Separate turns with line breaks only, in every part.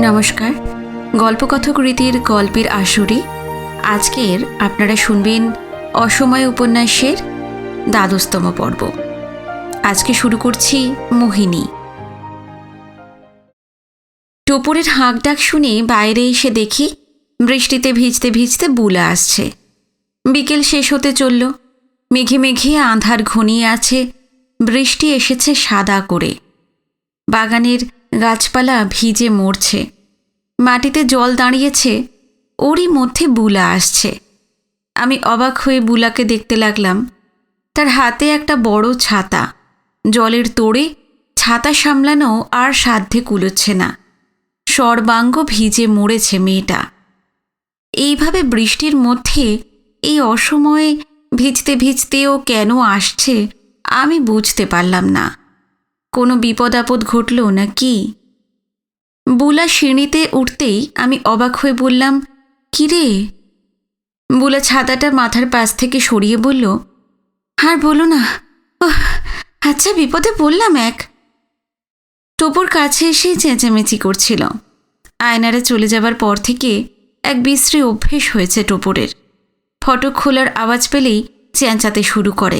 নমস্কার। গল্পকথক রীতির গল্পের আসরে আজকের আপনারা শুনবেন অসময় উপন্যাসের ১২তম পর্ব। আজকে শুরু করছি মোহিনী। টোপরের হাঁক ডাক শুনে বাইরে এসে দেখি বৃষ্টিতে ভিজতে ভিজতে বুলা আসছে। বিকেল শেষ হতে চলল। মেঘে মেঘে আঁধার ঘনিয়ে আছে, বৃষ্টি এসেছে সাদা করে। বাগানের গাছপালা ভিজে মরছে, মাটিতে জল দাঁড়িয়েছে, ওরই মধ্যে বুলা আসছে। আমি অবাক হয়ে বুলাকে দেখতে লাগলাম। তার হাতে একটা বড় ছাতা, জলের তোড়ে ছাতা সামলানো আর সাধ্যে কুলোচ্ছে না। সর্বাঙ্গ ভিজে মরেছে মেয়েটা। এইভাবে বৃষ্টির মধ্যে এই অসময়ে ভিজতে ভিজতে ও কেন আসছে আমি বুঝতে পারলাম না। কোনো বিপদ আপদ ঘটল না কি? বুলা সিঁড়িতে উঠতেই আমি অবাক হয়ে বললাম, কি রে? বুলা ছাতাটা মাথার পাশ থেকে সরিয়ে বলল, আর বলো না, আচ্ছা বিপদে পড়লাম এক। টোপর কাছে এসেই চেঁচামেচি করছিল। আয়নারে চলে যাবার পর থেকে এক বিশ্রী অভ্যেস হয়েছে টোপরের। ফটক খোলার আওয়াজ পেলেই চেঁচাতে শুরু করে।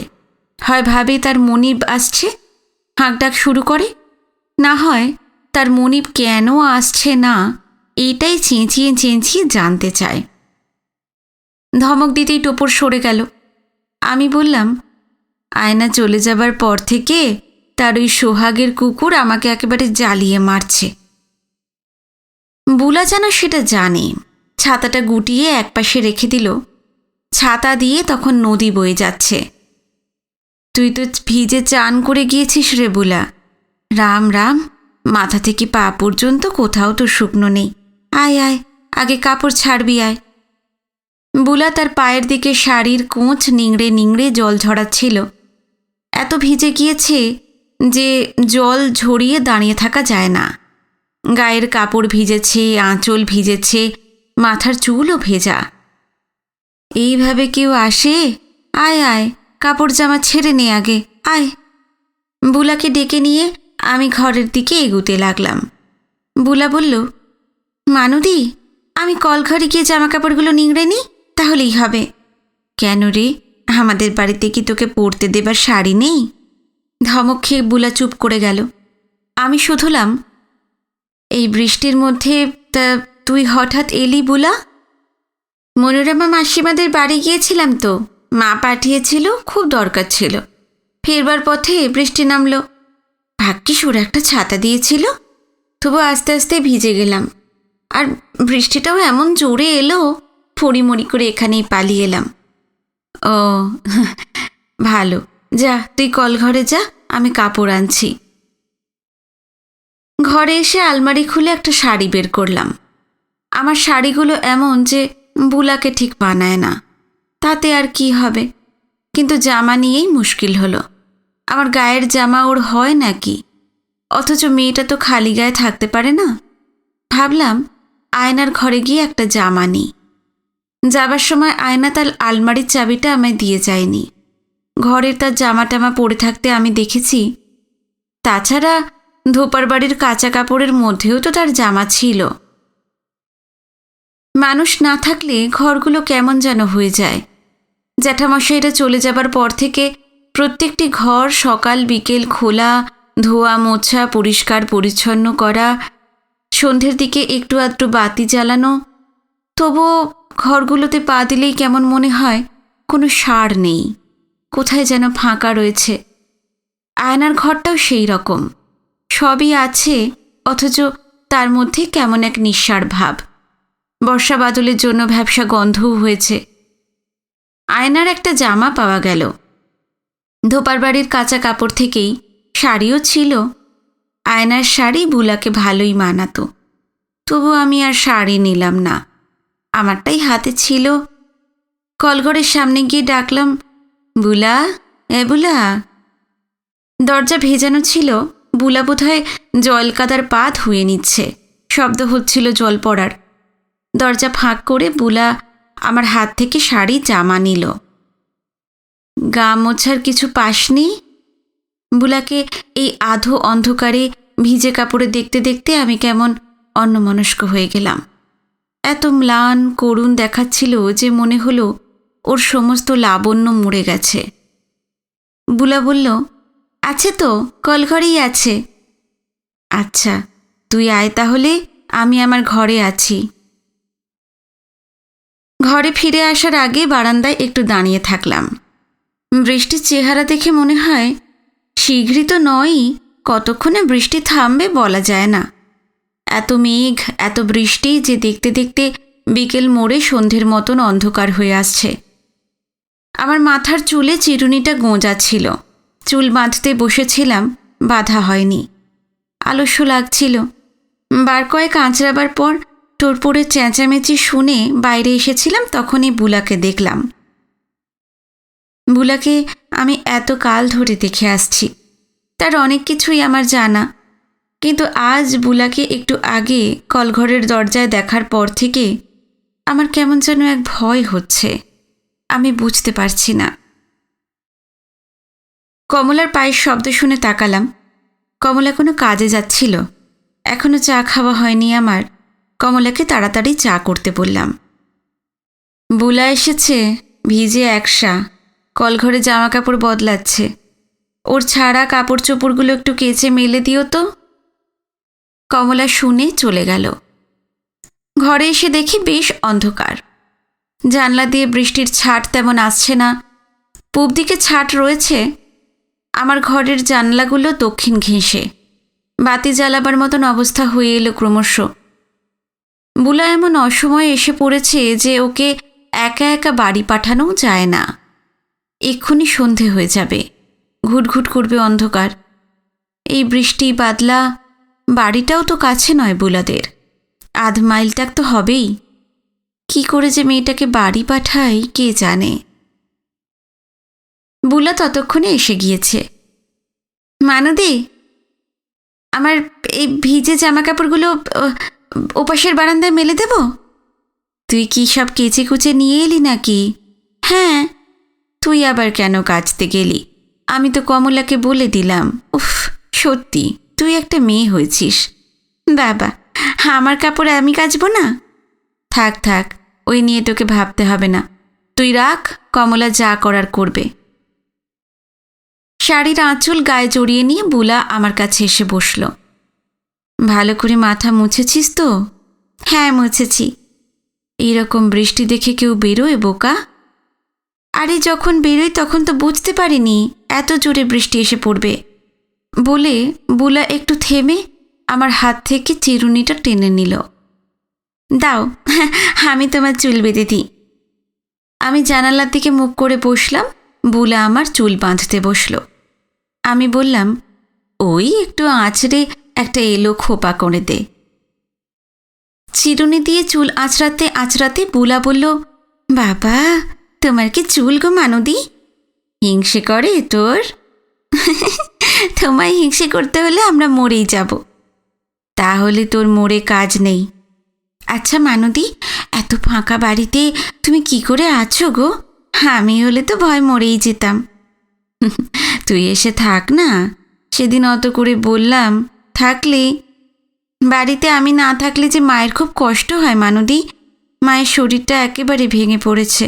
হয় ভাবে তার মনিব আসছে, হাঁকডাক শুরু করে, না হয় তার মনিব কেন আসছে না এটাই চেঁচিয়ে চেঁচিয়ে জানতে চায়। ধমক দিতেই টোপর সরে গেল। আমি বললাম, আয়না চলে যাবার পর থেকে তার ওই সোহাগের কুকুর আমাকে একেবারে জ্বালিয়ে মারছে। বুলা যেন সেটা জানে, ছাতাটা গুটিয়ে একপাশে রেখে দিল। ছাতা দিয়ে তখন নদী বয়ে যাচ্ছে। তুই তো ভিজে চান করে গিয়েছিস রে বুলা। রাম রাম, মাথা থেকে পা পর্যন্ত কোথাও তো শুকনো নেই। আয় আয়, আগে কাপড় ছাড়বি আয়। বুলা তার পায়ের দিকে শাড়ির কোঁচ নিংড়ে নিংড়ে জল ঝরাচ্ছিল। এত ভিজে গিয়েছে যে জল ঝরিয়ে দাঁড়িয়ে থাকা যায় না। গায়ের কাপড় ভিজেছে, আঁচল ভিজেছে, মাথার চুলও ভেজা। এইভাবে কেউ আসে? আয় আয়, কাপড় জামা ছেড়ে নে আগে, আয়। বুলাকে ডেকে নিয়ে আমি ঘরের দিকে এগুতে লাগলাম। বুলা বলল, মানুদি, আমি কলঘরে গিয়ে জামা কাপড়গুলো নিংড়ে নিই, তাহলেই হবে। কেন রে, আমাদের বাড়িতে কি তোকে পরতে দেবার শাড়ি নেই? ধমক খেয়ে বুলা চুপ করে গেল। আমি শুধলাম, এই বৃষ্টির মধ্যে তা তুই হঠাৎ এলি বুলা? মনোরমা মাসিমাদের বাড়ি গিয়েছিলাম তো, মা পাঠিয়েছিল, খুব দরকার ছিল। ফেরবার পথে বৃষ্টি নামলো। ভাগ্যিস ওর একটা ছাতা দিয়েছিল, তবু আস্তে আস্তে ভিজে গেলাম। আর বৃষ্টিটাও এমন জোরে এলো, ফড়িমড়ি করে এখানেই পালিয়ে এলাম। ও ভালো, যা তুই কলঘরে যা, আমি কাপড় আনছি। ঘরে এসে আলমারি খুলে একটা শাড়ি বের করলাম। আমার শাড়িগুলো এমন যে বুলাকে ঠিক মানায় না। তাতে আর কি হবে, কিন্তু জামা নিয়েই মুশকিল হলো। আমার গায়ের জামা ওর হয় নাকি? অথচ মেয়েটা তো খালি গায়ে থাকতে পারে না। ভাবলাম আয়নার ঘরে গিয়ে একটা জামা নিই। যাবার সময় আয়না তার আলমারির চাবিটা আমায় দিয়ে যায়নি। ঘরের তার জামা টামা পরে থাকতে আমি দেখেছি। তাছাড়া ধোপার বাড়ির কাঁচা কাপড়ের মধ্যেও তো তার জামা ছিল। মানুষ না থাকলে ঘরগুলো কেমন যেন হয়ে যায়। জ্যাঠামশাইরা চলে যাবার পর থেকে প্রত্যেকটি ঘর সকাল বিকেল খোলা, ধোয়া মোছা, পরিষ্কার পরিচ্ছন্ন করা, সন্ধ্যের দিকে একটু আধটু বাতি জ্বালানো। তবুও ঘরগুলোতে পা দিলেই কেমন মনে হয় কোনো সার নেই, কোথায় যেন ফাঁকা রয়েছে। আয়নার ঘরটাও সেই রকম, সবই আছে, অথচ তার মধ্যে কেমন এক নিঃসার ভাব। বর্ষা বাদলের জন্য ভ্যাপসা গন্ধও হয়েছে। আয়নার একটা জামা পাওয়া গেল। ধোপার বাড়ির কাঁচা কাপড় থেকেই শাড়িও ছিল। আয়নার শাড়ি বুলাকে ভালোই মানাতো, তবু আমি আর শাড়ি নিলাম না, আমারটাই হাতে ছিল। কলঘরের সামনে গিয়ে ডাকলাম, বুলা, এ বুলা। দরজা ভেজানো ছিল। বুলা বোধহয় জল কাদার পা ধুয়ে নিচ্ছে, শব্দ হচ্ছিল জল পড়ার। দরজা ফাঁক করে বুলা আমার হাত থেকে শাড়ি জামা নিল। গা মোছার কিছু পাসনি? বুলাকে এই আধো অন্ধকারে ভিজে কাপড়ে দেখতে দেখতে আমি কেমন অন্যমনস্ক হয়ে গেলাম। এত ম্লান করুণ দেখাচ্ছিল যে মনে হলো ওর সমস্ত লাবণ্য মরে গেছে। বুলা বলল, আছে তো, কলঘরেই আছে। আচ্ছা, তুই আয় তাহলে, আমি আমার ঘরে আছি। ঘরে ফিরে আসার আগে বারান্দায় একটু দাঁড়িয়ে থাকলাম। বৃষ্টির চেহারা দেখে মনে হয় শীঘ্রই তো নয়ই, কতক্ষণে বৃষ্টি থামবে বলা যায় না। এত মেঘ, এত বৃষ্টি যে দেখতে দেখতে বিকেল মোড়ে সন্ধ্যের মতন অন্ধকার হয়ে আসছে। আমার মাথার চুলে চিরুনিটা গোঁজা ছিল। চুল বাঁধতে বসেছিলাম, বাঁধা হয়নি। আলস্য লাগছিল। বার কয়েক আঁচড়াবার পর টোরপোড়ে চেঁচামেচি শুনে বাইরে এসেছিলাম, তখনই বুলাকে দেখলাম। বুলাকে আমি এত কাল ধরে দেখে আসছি, তার অনেক কিছুই আমার জানা, কিন্তু আজ বুলাকে একটু আগে কলঘরের দরজায় দেখার পর থেকে আমার কেমন যেন এক ভয় হচ্ছে, আমি বুঝতে পারছি না। কমলার পায়ের শব্দ শুনে তাকালাম। কমলা কোনো কাজে যাচ্ছিল, এখনো চা খাওয়া হয়নি আমার। কমলাকে তাড়াতাড়ি চা করতে বললাম। বুলা এসেছে, ভিজে একসা, কলঘরে জামা কাপড় বদলাচ্ছে। ওর ছাড়া কাপড় চোপড়গুলো একটু কেচে মেলে দিও তো। কমলা শুনে চলে গেল। ঘরে এসে দেখি বেশ অন্ধকার। জানলা দিয়ে বৃষ্টির ছাট তেমন আসছে না। পূব দিকে ছাট রয়েছে। আমার ঘরের জানলাগুলো দক্ষিণ ঘেঁষে। বাতি জ্বালাবার মতন অবস্থা হয়ে এলো ক্রমশ। বুলা এমন অসময়ে এসে পড়েছে যে ওকে একা একা বাড়ি পাঠানোও যায় না। এক্ষুনি সন্ধে হয়ে যাবে, ঘুটঘুট করবে অন্ধকার। এই বৃষ্টি বাদলা, বাড়িটাও তো কাছে নয় বুলাদের, 1/2 মাইলটাক তো হবেই। কি করে যে মেয়েটাকে বাড়ি পাঠাই কে জানে। বুলা ততক্ষণে এসে গিয়েছে। মানদী, আমার এই ভিজে জামা কাপড়গুলো ওপাশের বারান্দায় মেলে দেব? তুই কি সব কেচে কুচে নিয়ে এলি নাকি? হ্যাঁ। তুই আবার কেন কাচতে গেলি? আমি তো কমলাকে বলে দিলাম। উফ, সত্যি তুই একটা মেয়ে হয়েছিস। বাবা, আমার কাপড় আমি কাচবো না? থাক থাক, ওই নিয়ে তোকে ভাবতে হবে না। তুই রাখ, কমলা যা করার করবে। শাড়ির আঁচল গায়ে জড়িয়ে নিয়ে বুলা আমার কাছে এসে বসল। ভালো করে মাথা মুছেছিস তো? হ্যাঁ, মুছেছি। এইরকম বৃষ্টি দেখে কেউ বেরোয় বোকা? আরে যখন বেরোই তখন তো বুঝতে পারিনি এত জোরে বৃষ্টি এসে পড়বে। বলে বুলা একটু থেমে আমার হাত থেকে চিরুনিটা টেনে নিল। দাও, আমি তোমার চুল বেঁধে দিই। আমি জানালার দিকে মুখ করে বসলাম। বুলা আমার চুল বাঁধতে বসল। আমি বললাম, ওই একটু আঁচড়ে একটা এলো খোপা করে দে। চিরুনি দিয়ে চুল আঁচড়াতে আঁচড়াতে বুলা বলল, বাবা, তোমার কি চুল গো মানদী? হিংসে করে তোর? তোমায় হিংসে করতে হলে আমরা মরেই যাব। তাহলে তোর মরে কাজ নেই। আচ্ছা মানদী, এত ফাঁকা বাড়িতে তুমি কি করে আছো গো? আমি হলে তো ভয় মরেই যেতাম। তুই এসে থাক না, সেদিন অত করে বললাম, থাকলে। বাড়িতে আমি না থাকলে যে মায়ের খুব কষ্ট হয় মানদী। মায়ের শরীরটা একেবারে ভেঙে পড়েছে।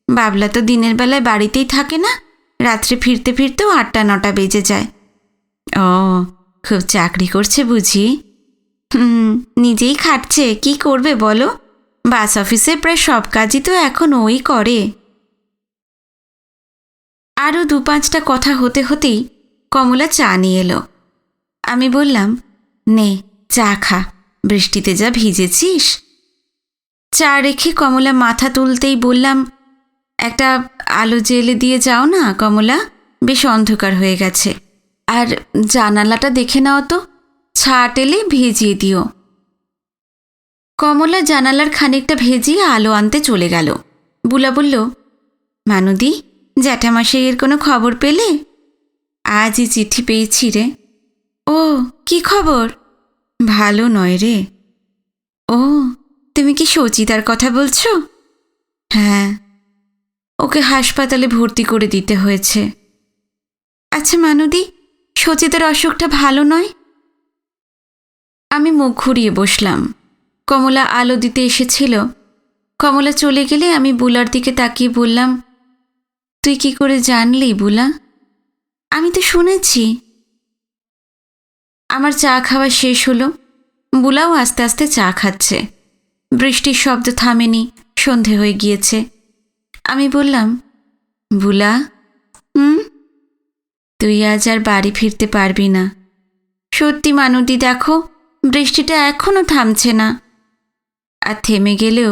বাবলা তো দিনের বেলায় বাড়িতেই থাকে না, রাত্রে ফিরতে ফিরতেও 8-9 বেজে যায়। ও, খুব চাকরি করছে বুঝি? নিজেই খাটছে, কি করবে বলো? বাস অফিসে প্রায় সব কাজই তো এখন ওই করে। আরও 2-5টা কথা হতে হতেই কমলা চা নিয়ে এলো। আমি বললাম, নে চা খা, বৃষ্টিতে যা ভিজেছিস। চা রেখে কমলা মাথা তুলতেই বললাম, একটা আলো জ্বেলে দিয়ে যাও না কমলা, বেশ অন্ধকার হয়ে গেছে। আর জানালাটা দেখে নাও তো, ছাট এলে ভেজিয়ে দিও। কমলা জানালার খানিকটা ভেজিয়ে আলো আনতে চলে গেল। বুলা বলল, মানদী, জ্যাঠামশাইয়ের কোনো খবর পেলে? আজই চিঠি পেয়েছি রে। ও, কি খবর? ভালো নয় রে। ও, তুমি কি সচিতার কথা বলছো? হ্যাঁ, ওকে হাসপাতালে ভর্তি করে দিতে হয়েছে। আচ্ছা মানদী, সচিতার অসুখটা ভালো নয়? আমি মুখ ঘুরিয়ে বসলাম। কমলা আলো দিতে এসেছিল। কমলা চলে গেলে আমি বুলার দিকে তাকিয়ে বললাম, তুই কি করে জানলি বুলা? আমি তো শুনেছি। আমার চা খাওয়া শেষ হলো। বুলাও আস্তে আস্তে চা খাচ্ছে। বৃষ্টির শব্দ থামেনি, সন্ধে হয়ে গিয়েছে। আমি বললাম, বুলা, তুই আজ আর বাড়ি ফিরতে পারবি না। সত্যি মানদি, দেখো বৃষ্টিটা এখনো থামছে না। আর থেমে গেলেও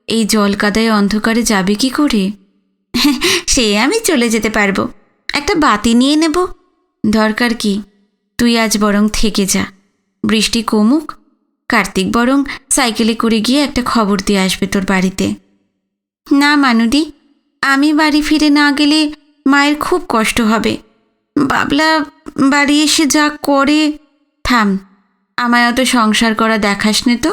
এই জলকাদায় অন্ধকারে যাবে কি করে? সে আমি চলে যেতে পারবো, একটা বাতি নিয়ে নেব। দরকার কি, তুই আজ বরং থেকে যা। বৃষ্টি কমুক, কার্তিক বরং সাইকেলে করে গিয়ে একটা খবর দিয়ে আসবে তোর বাড়িতে। না মানুদি, আমি বাড়ি ফিরে না গেলে মায়ের খুব কষ্ট হবে। বাবলা বাড়ি এসে যা করে। থাম, আমায় অত সংসার করা দেখাস নে তো।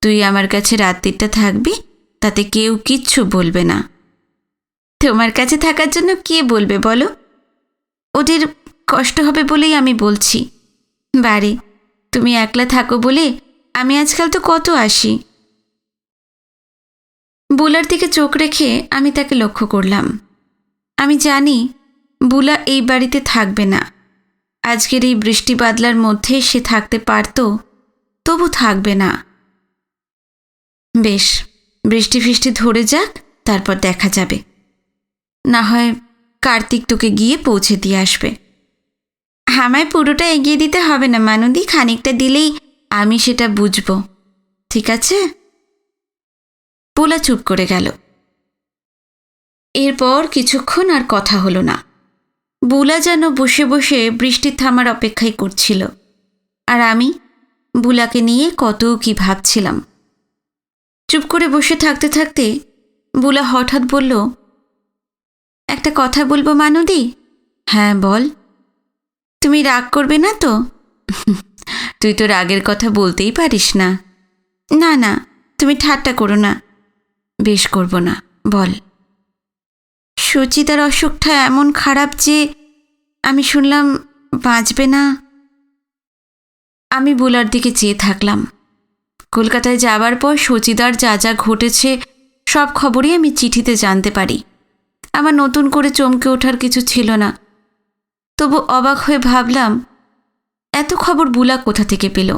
তুই আমার কাছে রাত্রিটা থাকবি, তাতে কেউ কিচ্ছু বলবে না। তোমার কাছে থাকার জন্য কে বলবে বলো? ওদের কষ্ট হবে বলেই আমি বলছি। বাড়ি তুমি একলা থাকো বলে আমি আজকাল তো কত আসি। বুলার দিকে চোখ রেখে আমি তাকে লক্ষ্য করলাম। আমি জানি বুলা এই বাড়িতে থাকবে না। আজকের এই বৃষ্টি বাদলার মধ্যে সে থাকতে পারত, তবু থাকবে না। বেশ, বৃষ্টি ফিষ্টি ধরে যাক, তারপর দেখা যাবে। না হয় কার্তিক তোকে গিয়ে পৌঁছে দিয়ে আসবে। আমায় পুরোটা এগিয়ে দিতে হবে না মানদি, খানিকটা দিলেই আমি সেটা বুঝব, ঠিক আছে? বুলা চুপ করে গেল। এরপর কিছুক্ষণ আর কথা হলো না। বুলা যেন বসে বসে বৃষ্টি থামার অপেক্ষাই করছিল, আর আমি বুলাকে নিয়ে কত কি ভাবছিলাম। চুপ করে বসে থাকতে থাকতে বুলা হঠাৎ বলল, একটা কথা বলবো মানদি? হ্যাঁ বল। তুমি রাগ করবে না তো? তুই তো রাগের কথা বলতেই পারিস না। না না, তুমি ঠাট্টা করো না। বেশ করব না, বল। সুচিতার অসুখটা এমন খারাপ যে আমি শুনলাম বাঁচবে না। আমি বুলার দিকে চেয়ে থাকলাম। কলকাতায় যাবার পর সুচিতার যা যা ঘটেছে সব খবরই আমি চিঠিতে জানতে পারি। আমার নতুন করে চমকে ওঠার কিছু ছিল না। তবু অবাক হয়ে ভাবলাম, এত খবর বুলা কোথা থেকে পেল?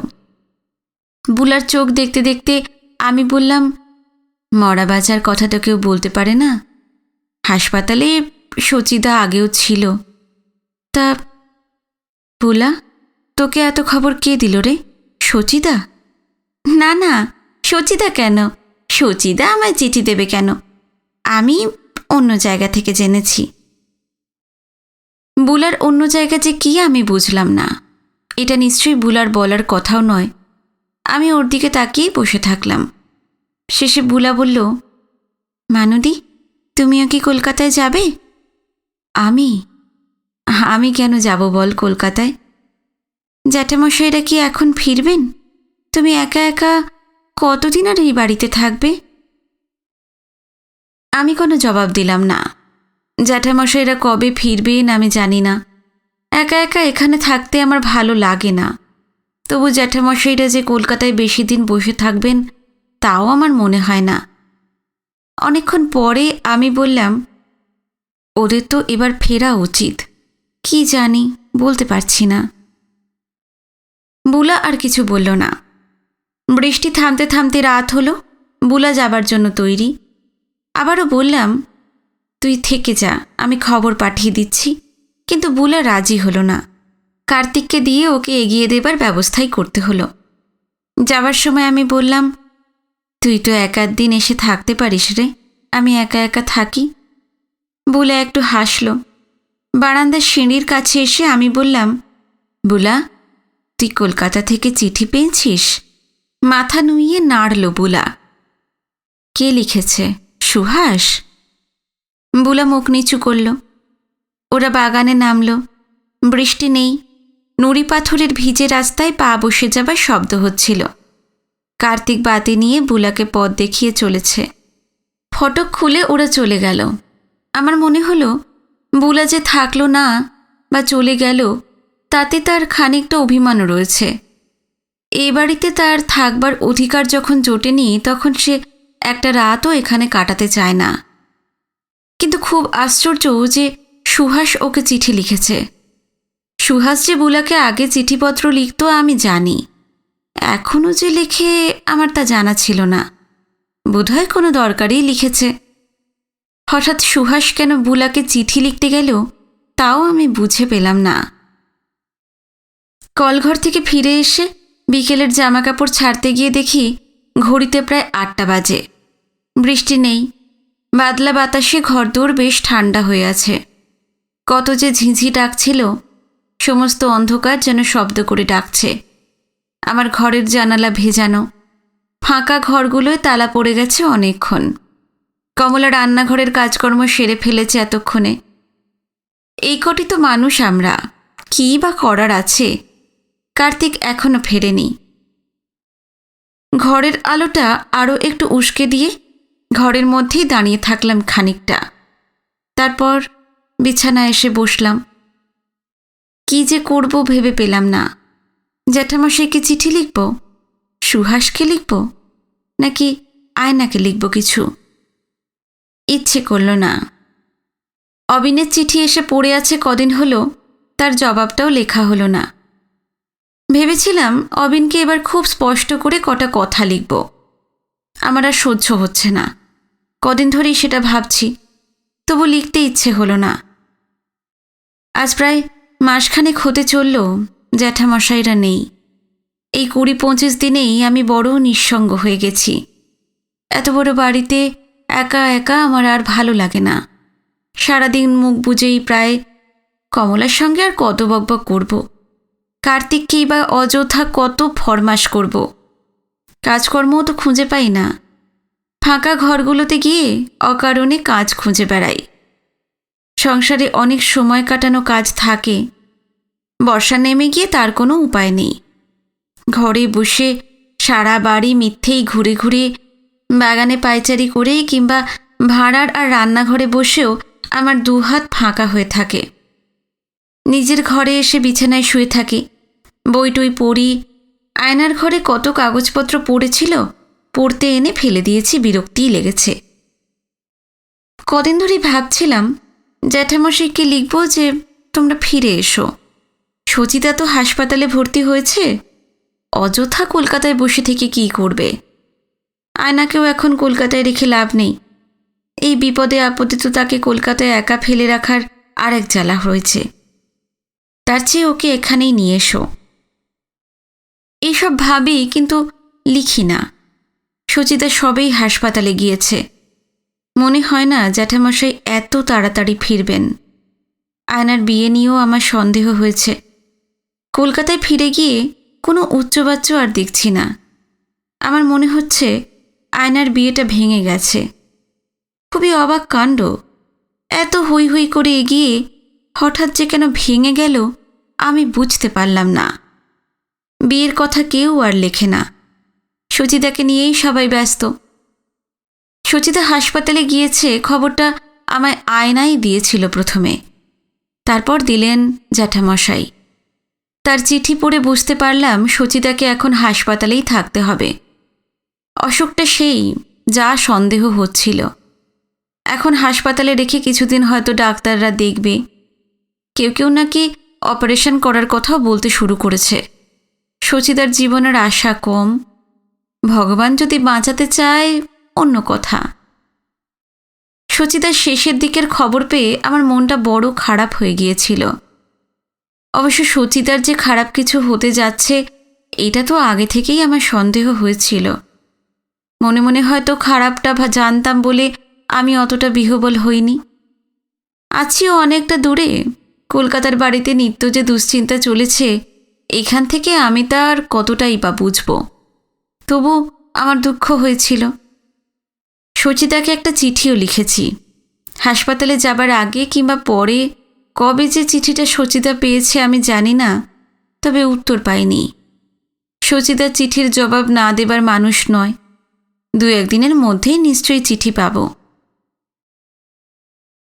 বুলার চোখ দেখতে দেখতে আমি বললাম, মরা বাঁচার কথা তো কেউ বলতে পারে না। হাসপাতালে সচিদা আগেও ছিল। তা বুলা, তোকে এত খবর কে দিল রে? সচিদা? না না, সচিদা কেন? সচিদা আমায় চিঠি দেবে কেন? আমি অন্য জায়গা থেকে জেনেছি। বুলার অন্য জায়গা যে কি আমি বুঝলাম না। এটা নিশ্চয়ই বুলার বলার কথাও নয়। আমি ওর দিকে তাকিয়েই বসে থাকলাম। শেষে বুলা বলল, মানদি, তুমিও কি কলকাতায় যাবে? আমি কেন যাব বল কলকাতায়? জ্যাঠামশাইরা কি এখন ফিরবেন? তুমি একা একা কতদিন আর এই বাড়িতে থাকবে? আমি কোনো জবাব দিলাম না। জ্যাঠামশাইরা কবে ফিরবেন আমি জানি না। একা একা এখানে থাকতে আমার ভালো লাগে না। তবু জ্যাঠামশাইরা যে কলকাতায় বেশি দিন বসে থাকবেন তাও আমার মনে হয় না। অনেকক্ষণ পরে আমি বললাম, ওদের তো এবার ফেরা উচিত। কি জানি, বলতে পারছি না। বুলা আর কিছু বলল না। বৃষ্টি থামতে থামতে রাত হলো। বুলা যাবার জন্য তৈরি। আবারও বললাম, তুই থেকে যা, আমি খবর পাঠিয়ে দিচ্ছি। কিন্তু বুলা রাজি হলো না। কার্তিককে দিয়ে ওকে এগিয়ে দেবার ব্যবস্থাই করতে হলো। যাবার সময় আমি বললাম, তুই তো এক আধ দিন এসে থাকতে পারিস রে, আমি একা একা থাকি। বুলা একটু হাসল। বারান্দার সিঁড়ির কাছে এসে আমি বললাম, বুলা, তুই কলকাতা থেকে চিঠি পেয়েছিস? মাথা নুইয়ে নাড়ল বুলা। কে লিখেছে? সুহাস? বুলা মুখ নিচু করল। ওরা বাগানে নামল। বৃষ্টি নেই। নুড়ি পাথরের ভিজে রাস্তায় পা বসে যাবার শব্দ হচ্ছিল। কার্তিক বাতি নিয়ে বুলাকে পথ দেখিয়ে চলেছে। ফটক খুলে ওরা চলে গেল। আমার মনে হলো বুলা যে থাকলো না বা চলে গেল তাতে তার খানিকটা অভিমানও রয়েছে। এ বাড়িতে তার থাকবার অধিকার যখন জোটেনি তখন সে একটা রাতও এখানে কাটাতে চায় না। কিন্তু খুব আশ্চর্য যে সুহাস ওকে চিঠি লিখেছে। সুহাস যে বুলাকে আগে চিঠিপত্র লিখত আমি জানি, এখনও যে লেখে আমার তা জানা ছিল না। বোধহয় কোনো দরকারেই লিখেছে। হঠাৎ সুহাস কেন বুলাকে চিঠি লিখতে গেল তাও আমি বুঝে পেলাম না। কলঘর থেকে ফিরে এসে বিকেলের জামাকাপড় ছাড়তে গিয়ে দেখি ঘড়িতে প্রায় ৮টা বাজে। বৃষ্টি নেই, বাদলা বাতাসে ঘরদোর বেশ ঠান্ডা হয়ে আছে। কত যে ঝিঁঝি ডাকছিল, সমস্ত অন্ধকার যেন শব্দ করে ডাকছে। আমার ঘরের জানালা ভেজানো, ফাঁকা ঘরগুলোয় তালা পড়ে গেছে অনেকক্ষণ। কমলা রান্নাঘরের কাজকর্ম সেরে ফেলেছে এতক্ষণে। এই কটি তো মানুষ আমরা, কী বা করার আছে। কার্তিক এখনো ফেরেনি। ঘরের আলোটা আরও একটু উস্কে দিয়ে ঘরের মধ্যেই দাঁড়িয়ে থাকলাম খানিকটা। তারপর বিছানায় এসে বসলাম। কি যে করব ভেবে পেলাম না। জ্যাঠামশাইকে চিঠি লিখব, সুহাসকে লিখব, নাকি আয়নাকে লিখব কিছু। ইচ্ছে করল না। অবিনের চিঠি এসে পড়ে আছে কদিন হলো, তার জবাবটাও লেখা হলো না। ভেবেছিলাম অবিনকে এবার খুব স্পষ্ট করে কটা কথা লিখব। আমার আর সহ্য হচ্ছে না। কদিন ধরেই সেটা ভাবছি, তবু লিখতে ইচ্ছে হলো না। আজ প্রায় মাসখানেক হতে চলল জ্যাঠামশাইরা নেই। এই ২০-২৫ দিনেই আমি বড় নিঃসঙ্গ হয়ে গেছি। এত বড় বাড়িতে একা একা আমার আর ভালো লাগে না। সারাদিন মুখ বুজেই প্রায়। কমলার সঙ্গে আর কত বকবক করব, কার্তিককেই বা অযথা কত ফরমাস করব। কাজকর্মও তো খুঁজে পাই না। ফাঁকা ঘরগুলোতে গিয়ে অকারণে কাজ খুঁজে বেড়াই। সংসারে অনেক সময় কাটানো কাজ থাকে, বর্ষা নেমে গিয়ে তার কোনো উপায় নেই। ঘরে বসে সারা বাড়ি মিথ্যেই ঘুরে ঘুরে, বাগানে পায়চারি করে কিংবা ভাড়ার আর রান্নাঘরে বসেও আমার দুহাত ফাঁকা হয়ে থাকে। নিজের ঘরে এসে বিছানায় শুয়ে থাকি, বইটই পড়ি। আয়নার ঘরে কত কাগজপত্র পড়েছিল, পড়তে এনে ফেলে দিয়েছি, বিরক্তিই লেগেছে। কদিন ধরেই ভাবছিলাম জ্যাঠামশাইকে লিখব যে তোমরা ফিরে এসো। সচিতা তো হাসপাতালে ভর্তি হয়েছে, অযথা কলকাতায় বসে থেকে কী করবে। আয়নাকেও এখন কলকাতায় রেখে লাভ নেই। এই বিপদে আপদে তো তাকে কলকাতায় একা ফেলে রাখার আরেক জ্বালা হয়েছে। তার চেয়ে ওকে এখানেই নিয়ে এসো। এইসব ভাবি, কিন্তু লিখি না। সচিতা সবেই হাসপাতালে গিয়েছে। মনে হয় না জ্যাঠামশাই এত তাড়াতাড়ি ফিরবেন। আয়নার বিয়ে নিয়েও আমার সন্দেহ হয়েছে। কলকাতায় ফিরে গিয়ে কোনো উচ্চবাচ্য আর দেখছি না। আমার মনে হচ্ছে আয়নার বিয়েটা ভেঙে গেছে। খুবই অবাক কাণ্ড। এত হৈ হৈ করে এগিয়ে হঠাৎ যে কেন ভেঙে গেল আমি বুঝতে পারলাম না। বিয়ের কথা কেউ আর লেখে না। সচিতাকে নিয়েই সবাই ব্যস্ত। সচিতা হাসপাতালে গিয়েছে খবরটা আমায় আয়নাই দিয়েছিল প্রথমে, তারপর দিলেন জ্যাঠামশাই। তার চিঠি পড়ে বুঝতে পারলাম সচিতাকে এখন হাসপাতালেই থাকতে হবে। অসুখটা সেই যা সন্দেহ হচ্ছিল। এখন হাসপাতালে রেখে কিছুদিন হয়তো ডাক্তাররা দেখবে। কেউ কেউ নাকি অপারেশন করার কথাও বলতে শুরু করেছে। সচিতার জীবনের আশা কম। ভগবান যদি বাঁচাতে চায় অন্য কথা। সচিতার শেষের দিকের খবর পেয়ে আমার মনটা বড় খারাপ হয়ে গিয়েছিল। অবশ্য সচিতার যে খারাপ কিছু হতে যাচ্ছে এটা তো আগে থেকেই আমার সন্দেহ হয়েছিল। মনে মনে হয়তো খারাপটা জানতাম বলে আমি অতটা বিহ্বল হইনি। আছিও অনেকটা দূরে। কলকাতার বাড়িতে নিত্য যে দুশ্চিন্তা চলেছে, এখান থেকে আমি তার কতটাই বা বুঝব। তবু আমার দুঃখ হয়েছিল। সচিতাকে একটা চিঠিও লিখেছি। হাসপাতালে যাবার আগে কিংবা পরে কবে যে চিঠিটা সচিতা পেয়েছে আমি জানি না, তবে উত্তর পাইনি। সচিতার চিঠির জবাব না দেবার মানুষ নয়। ২-১ দিনের মধ্যেই নিশ্চয়ই চিঠি পাব।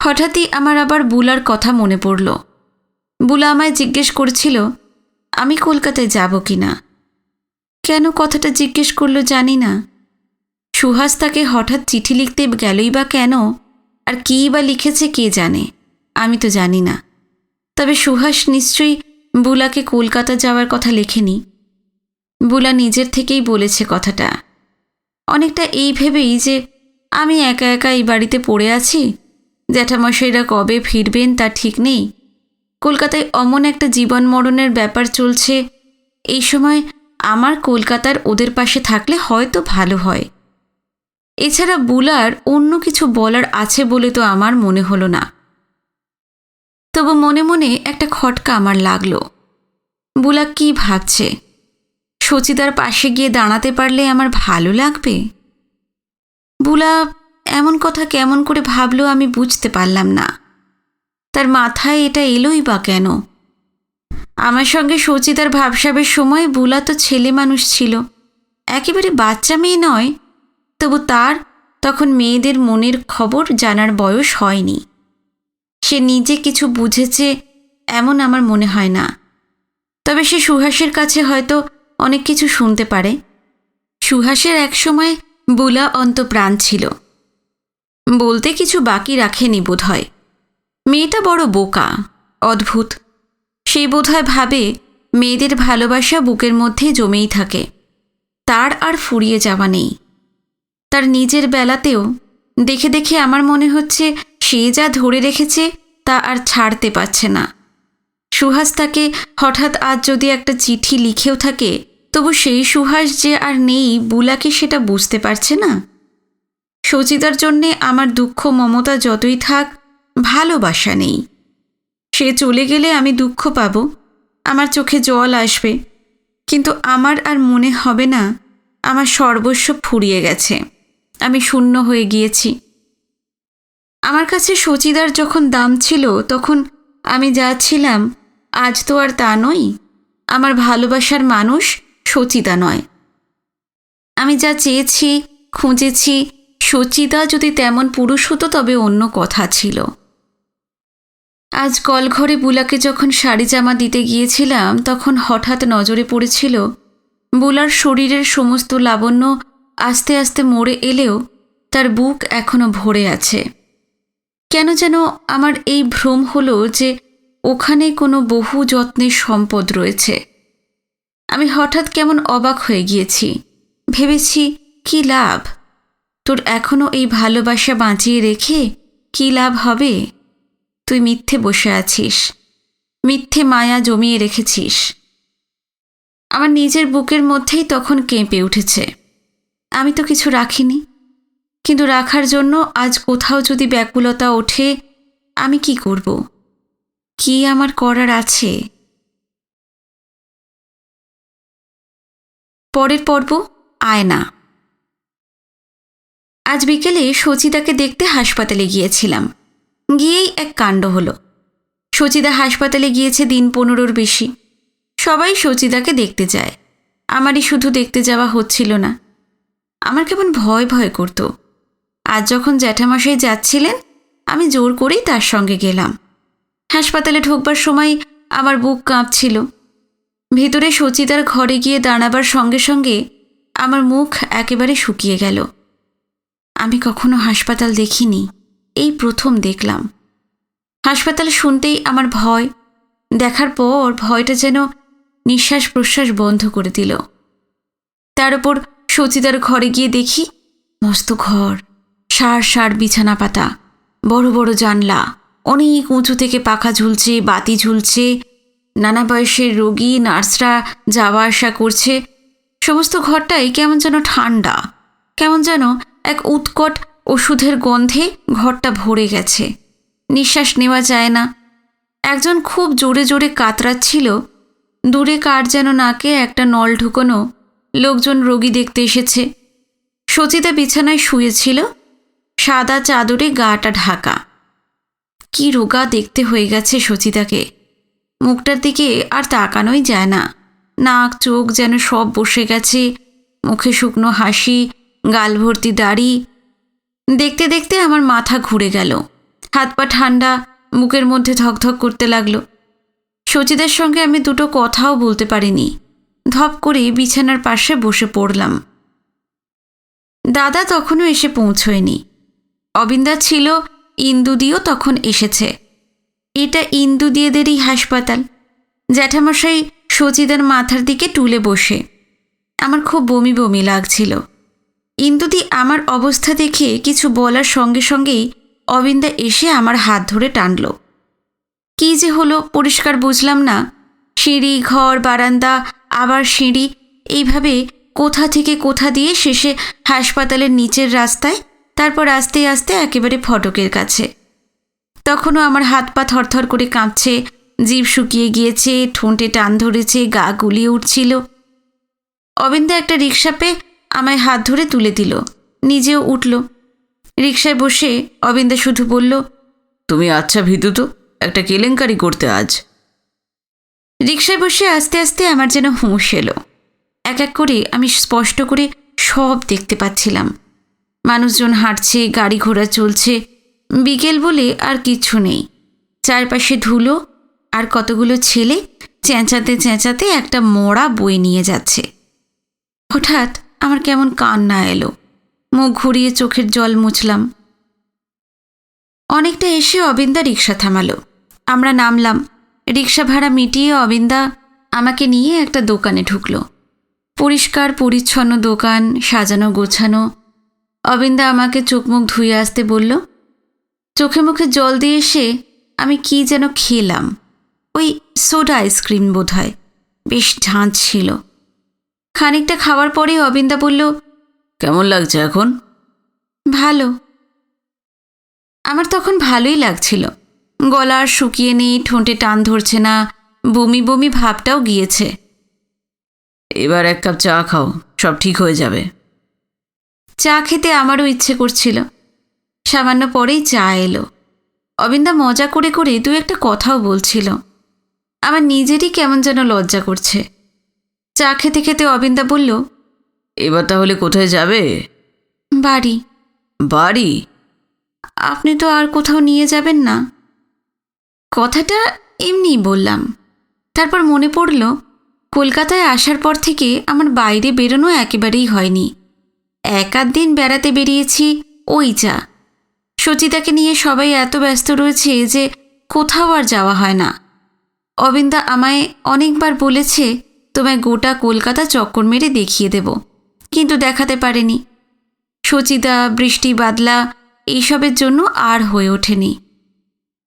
হঠাৎই আমার আবার বুলার কথা মনে পড়ল। বুলা আমায় জিজ্ঞেস করেছিল আমি কলকাতায় যাব কি না। কেন কথাটা জিজ্ঞেস করলো জানি না। সুহাস তাকে হঠাৎ চিঠি লিখতে গেলই বা কেন, আর কী বা লিখেছে কে জানে, আমি তো জানি না। তবে সুহাস নিশ্চয়ই বুলাকে কলকাতা যাওয়ার কথা লেখেনি। বুলা নিজের থেকেই বলেছে কথাটা, অনেকটা এই ভেবেই যে আমি একা একা এই বাড়িতে পড়ে আছি, জ্যাঠামশাইরা কবে ফিরবেন তা ঠিক নেই, কলকাতায় অমন একটা জীবন মরণের ব্যাপার চলছে, এই সময় আমার কলকাতার ওদের পাশে থাকলে হয়তো ভালো হয়। এছাড়া বুলার অন্য কিছু বলার আছে বলে তো আমার মনে হলো না। তবু মনে মনে একটা খটকা আমার লাগলো। বুলা কি ভাবছে? সচিদার পাশে গিয়ে দাঁড়াতে পারলে আমার ভালো লাগবে? বুলা এমন কথা কেমন করে ভাবলো আমি বুঝতে পারলাম না। তার মাথায় এটা এলোই বা কেন? আমার সঙ্গে সচিদার ভাবসাবের সময় বুলা তো ছেলে মানুষ ছিল, একেবারে বাচ্চা মেয়ে নয়, তবু তার তখন মেয়েদের মনের খবর জানার বয়স হয়নি। সে নিজে কিছু বুঝেছে এমন আমার মনে হয় না। তবে সে সুহাসের কাছে হয়তো অনেক কিছু শুনতে পারে। সুহাসের একসময় বুলা অন্তপ্রাণ ছিল, বলতে কিছু বাকি রাখেনি বোধহয়। মেয়েটা বড় বোকা, অদ্ভুত। সেই বোধহয় ভাবে মেয়েদের ভালোবাসা বুকের মধ্যে জমেই থাকে, তার আর ফুরিয়ে যাওয়া নেই। তার নিজের বেলাতেও দেখে দেখে আমার মনে হচ্ছে সে যা ধরে রেখেছে তা আর ছাড়তে পারছে না। সুহাস তাকে হঠাৎ আজ যদি একটা চিঠি লিখেও থাকে, তবু সেই সুহাস যে আর নেই বুলাকে সেটা বুঝতে পারছে না। সচিতার জন্যে আমার দুঃখ মমতা যতই থাক, ভালোবাসা নেই। সে চলে গেলে আমি দুঃখ পাব, আমার চোখে জল আসবে, কিন্তু আমার আর মনে হবে না আমার সর্বস্ব ফুরিয়ে গেছে, আমি শূন্য হয়ে গিয়েছি। আমার কাছে সচিদার যখন দাম ছিল তখন আমি যা ছিলাম, আজ তো আর তা নই। আমার ভালোবাসার মানুষ সচিদা নয়। আমি যা চেয়েছি, খুঁজেছি, সচিদা যদি তেমন পুরুষ হতো তবে অন্য কথা ছিল। আজ কলঘরে বুলাকে যখন শাড়ি জামা দিতে গিয়েছিলাম তখন হঠাৎ নজরে পড়েছিল বুলার শরীরের সমস্ত লাবণ্য আস্তে আস্তে মরে এলেও তার বুক এখনো ভরে আছে। কেন যেন আমার এই ভ্রম হলো যে ওখানে কোনো বহু যত্নের সম্পদ রয়েছে। আমি হঠাৎ কেমন অবাক হয়ে গিয়েছি, ভেবেছি কি লাভ? তোর এখনো এই ভালোবাসা বাঁচিয়ে রেখে কি লাভ হবে? তুই মিথ্যে বসে আছিস, মিথ্যে মায়া জমিয়ে রেখেছিস। আমার নিজের বুকের মধ্যেই তখন কেঁপে উঠেছে। আমি তো কিছু রাখিনি, কিন্তু রাখার জন্য আজ কোথাও যদি ব্যাকুলতা ওঠে, আমি কি করব? কি আমার করার আছে? পরের পর্ব, আয়না। আজ বিকেলে সচিদাকে দেখতে হাসপাতালে গিয়েছিলাম। গিয়েই এক কাণ্ড হলো। সচিদা হাসপাতালে গিয়েছে দিন 15-র বেশি। সবাই সচিদাকে দেখতে যায়, আমারই শুধু দেখতে যাওয়া হচ্ছিল না। আমার কেমন ভয় ভয় করত। আজ যখন জ্যাঠামশাই যাচ্ছিলেন, আমি জোর করেই তার সঙ্গে গেলাম। হাসপাতালে ঢোকবার সময় আমার বুক কাঁপছিল। ভিতরে সচিদার ঘরে গিয়ে দাঁড়াবার সঙ্গে সঙ্গে আমার মুখ একেবারে শুকিয়ে গেল। আমি কখনো হাসপাতাল দেখিনি, এই প্রথম দেখলাম। হাসপাতাল শুনতেই আমার ভয়, দেখার পর ভয়টা যেন নিঃশ্বাস প্রশ্বাস বন্ধ করে দিল। তার উপর সচিদার ঘরে গিয়ে দেখি মস্ত ঘর, সার সার বিছানা পাতা, বড় বড় জানলা, অনেক উঁচু থেকে পাখা ঝুলছে, বাতি ঝুলছে, নানা বয়সের রোগী, নার্সরা যাওয়া আসা করছে। সমস্ত ঘরটাই কেমন যেন ঠান্ডা, কেমন যেন এক উৎকট ওষুধের গন্ধে ঘরটা ভরে গেছে। নিঃশ্বাস নেওয়া যায় না। একজন খুব জোরে জোরে কাতরাচ্ছিল। দূরে কার যেন নাকে একটা নল ঢুকোনো, লোকজন রোগী দেখতে এসেছে। সচিদা বিছানায় শুয়েছিল, সাদা চাদরে গাটা ঢাকা। কি রোগা দেখতে হয়ে গেছে সচিদাকে। মুখটার দিকে আর তাকানোই যায় না। নাক চোখ যেন সব বসে গেছে, মুখে শুকনো হাসি, গাল ভর্তি দাড়ি। দেখতে দেখতে আমার মাথা ঘুরে গেল, হাত পা ঠান্ডা, বুকের মধ্যে ধকধক করতে লাগলো। সচিদার সঙ্গে আমি দুটো কথাও বলতে পারিনি। ধপ করে বিছানার পাশে বসে পড়লাম। দাদা তখনও এসে পৌঁছয়নি। অবিন্দা ছিল, ইন্দুদিও তখন এসেছে। এটা ইন্দুদিয়েদেরই হাসপাতাল। জ্যাঠামশাই সচিদার মাথার দিকে টুলে বসে। আমার খুব বমি বমি লাগছিল। ইন্দুদি আমার অবস্থা দেখে কিছু বলার সঙ্গে সঙ্গেই অবিন্দা এসে আমার হাত ধরে টানল। কী যে হলো পরিষ্কার বুঝলাম না। সিঁড়ি, ঘর, বারান্দা, আবার সিঁড়ি, এইভাবে কোথা থেকে কোথা দিয়ে শেষে হাসপাতালের নিচের রাস্তায়, তারপর আস্তে আস্তে একেবারে ফটকের কাছে। তখনও আমার হাত পা থরথর করে কাঁপছে, জিভ শুকিয়ে গিয়েছে, ঠোঁটে টান ধরেছে, গা গুলিয়ে উঠছিল। অবিন্দা একটা রিকশা পেয়ে আমায় হাত ধরে তুলে দিল, নিজেও উঠল। রিকশায় বসে অবিন্দা শুধু বলল, তুমি আচ্ছা ভীতু তো, একটা কেলেঙ্কারি করতে আজ। রিকশায় বসে আস্তে আস্তে আমার যেন হুঁশ এলো। এক এক করে আমি স্পষ্ট করে সব দেখতে পাচ্ছিলাম। মানুষজন হাঁটছে, গাড়ি ঘোড়া চলছে। বিকেল বলে আর কিচ্ছু নেই। চারপাশে ধুলো, আর কতগুলো ছেলে চেঁচাতে চেঁচাতে একটা মোড়া বই নিয়ে যাচ্ছে। হঠাৎ আমার কেমন কান্না এলো। মুখ ঘুরিয়ে চোখের জল মুছলাম। অনেকটা এসে অবিন্দা রিকশা থামালো। আমরা নামলাম। রিকশা ভাড়া মিটিয়ে অবিন্দা আমাকে নিয়ে একটা দোকানে ঢুকলো। পরিষ্কার পরিচ্ছন্ন দোকান, সাজানো গোছানো। অবিন্দা আমাকে চোখ মুখ ধুয়ে আসতে বলল। চোখে মুখে জল দিয়ে এসে আমি কি যেন খেলাম, ওই সোডা আইসক্রিম বোধ হয়, বেশ ঝাঁঝ ছিল। খানিকটা খাওয়ার পরেই অবিন্দা বলল, কেমন লাগছে এখন? ভালো। আমার তখন ভালোই লাগছিল। গলা আর শুকিয়ে নেই, ঠোঁটে টান ধরছে না, বমি বমি ভাবটাও গিয়েছে। এবার এক কাপ চা খাও, সব ঠিক হয়ে যাবে। চা খেতে আমারও ইচ্ছে করছিল। সামান্য পরেই চা এলো। অবিন্দা মজা করে করে দু একটা কথাও বলছিল। আমার নিজেরই কেমন যেন লজ্জা করছে। চা খেতে খেতে অবিন্দা বলল, এবার তাহলে কোথায় যাবে? বাড়ি। বাড়ি? আপনি তো আর কোথাও নিয়ে যাবেন না? কথাটা এমনিই বললাম। তারপর মনে পড়ল, কলকাতায় আসার পর থেকে আমার বাইরে বেরোনো একেবারেই হয়নি। এক আধ দিন বেড়াতে বেরিয়েছি, ওই যা। সচিতাকে নিয়ে সবাই এত ব্যস্ত রয়েছে যে কোথাও আর যাওয়া হয় না। অবিন্দা আমায় অনেকবার বলেছে তোমায় গোটা কলকাতা চক্কর মেরে দেখিয়ে দেব, কিন্তু দেখাতে পারেনি। সচিতা, বৃষ্টি বাদলা এইসবের জন্য আর হয়ে ওঠেনি।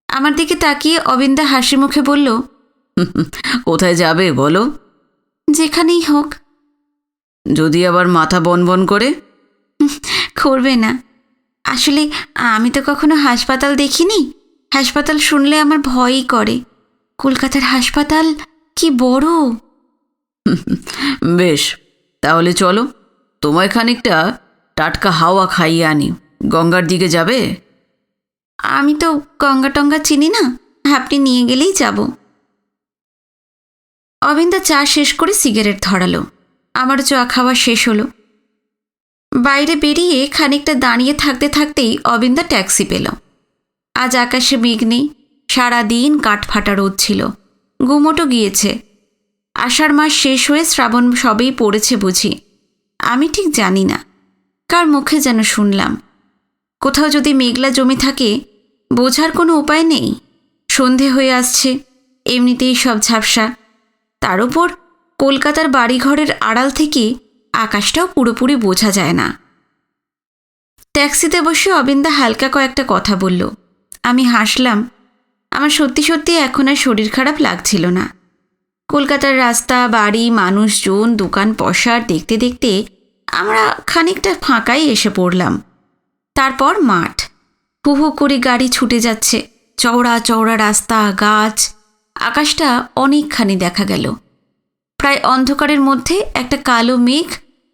আমার দিকে তাকিয়ে অবিন্দা হাসি মুখে বলল, কোথায় যাবে বলো? যেখানেই হোক। যদি আবার মাথা বনবন করে? করবে না। আসলে আমি তো কখনো হাসপাতাল দেখিনি। হাসপাতাল শুনলে আমার ভয়ই করে। কলকাতার হাসপাতাল কি বড়। বেশ, তাহলে চলো, তোমায় খানিকটা টাটকা হাওয়া খাইয়ে আনি। গঙ্গার দিকে যাবে? আমি তো গঙ্গা টঙ্গা চিনি না, আপনি নিয়ে গেলেই যাব। অবিন্দা চা শেষ করে সিগারেট ধরালো। আমার চা খাওয়া শেষ হলো। বাইরে বেরিয়ে খানিকটা দাঁড়িয়ে থাকতে থাকতেই অবিন্দা ট্যাক্সি পেল। আজ আকাশে মেঘ নেই, সারাদিন কাঠফাটা রোদ ছিল। গুমোটো গিয়েছে। আষাঢ় মাস শেষ হয়ে শ্রাবণ সবেই পড়েছে বুঝি, আমি ঠিক জানি না। কার মুখে যেন শুনলাম, কোথাও যদি মেঘলা জমে থাকে বোঝার কোনো উপায় নেই। সন্ধে হয়ে আসছে, এমনিতেই সব ঝাপসা। তার উপর কলকাতার বাড়িঘরের আড়াল থেকে আকাশটাও পুরোপুরি বোঝা যায় না। ট্যাক্সিতে বসে অবিন্দা হালকা কয়েকটা কথা বলল। আমি হাসলাম। আমার সত্যি সত্যি এখন আর শরীর খারাপ লাগছিল না। কলকাতার রাস্তা, বাড়ি, মানুষজন, দোকান পসার দেখতে দেখতে আমরা খানিকটা ফাঁকাই এসে পড়লাম। তারপর মাঠ। হু হু করে গাড়ি ছুটে যাচ্ছে। চওড়া চওড়া রাস্তা, গাছ, আকাশটা অনেকখানি দেখা গেল। প্রায় অন্ধকারের মধ্যে একটা কালো মেঘ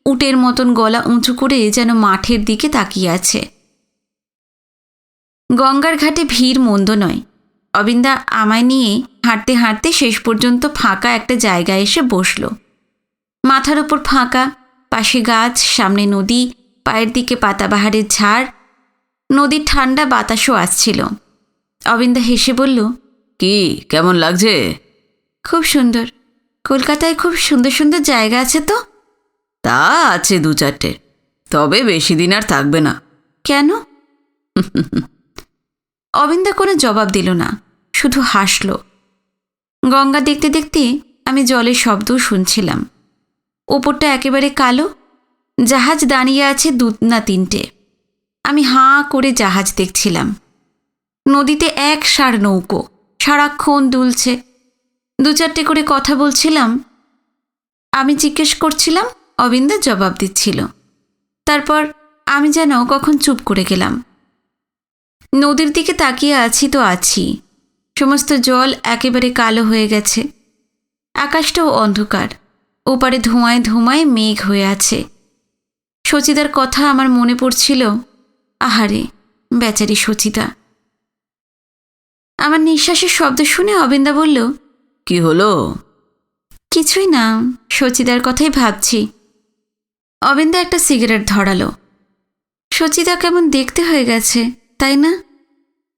উটের মতন গলা উঁচু করে যেন মাঠের দিকে তাকিয়ে আছে। গঙ্গার ঘাটে ভিড় মন্দ নয়। অবিন্দা আমায় নিয়ে হাঁটতে হাঁটতে শেষ পর্যন্ত ফাঁকা একটা জায়গায় এসে বসল। মাথার ওপর ফাঁকা, পাশে গাছ, সামনে নদী, পায়ের দিকে পাতাবাহারের ঝাড়। নদীর ঠান্ডা বাতাসও আসছিল। অবিন্দা হেসে বলল, কি কেমন লাগছে? খুব সুন্দর, কলকাতায় খুব সুন্দর সুন্দর জায়গা আছে তো?
তা আছে 2-4টে, তবে বেশি দিন আর থাকবে না।
কেন? অবিন্দা কোনো জবাব দিল না, শুধু হাসল। গঙ্গা দেখতে দেখতে আমি জলের শব্দও শুনছিলাম। ওপরটা একেবারে কালো, জাহাজ দাঁড়িয়ে আছে 2 না 3টে। আমি হাঁ করে জাহাজ দেখছিলাম। নদীতে এক সার নৌকো সারাক্ষণ দুলছে। 2-4টে করে কথা বলছিলাম। আমি জিজ্ঞেস করছিলাম, অবিন্দা জবাব দিচ্ছিল। তারপর আমি যেন কখন চুপ করে গেলাম। নদীর দিকে তাকিয়ে আছি তো আছি, সমস্ত জল একেবারে কালো হয়ে গেছে। আকাশটাও অন্ধকার, ওপারে ধোঁয়ায় ধোঁয়ায় মেঘ হয়ে আছে। সচিদার কথা আমার মনে পড়ছিল। আহারে, বেচারি সচিদা। আমার নিঃশ্বাসের শব্দ শুনে অবিন্দা বলল,
কি হলো?
কিছুই না, সচিদার কথাই ভাবছি। অবিন্দা একটা সিগারেট ধরালো। সচিদা কেমন দেখতে হয়ে গেছে, তাই না?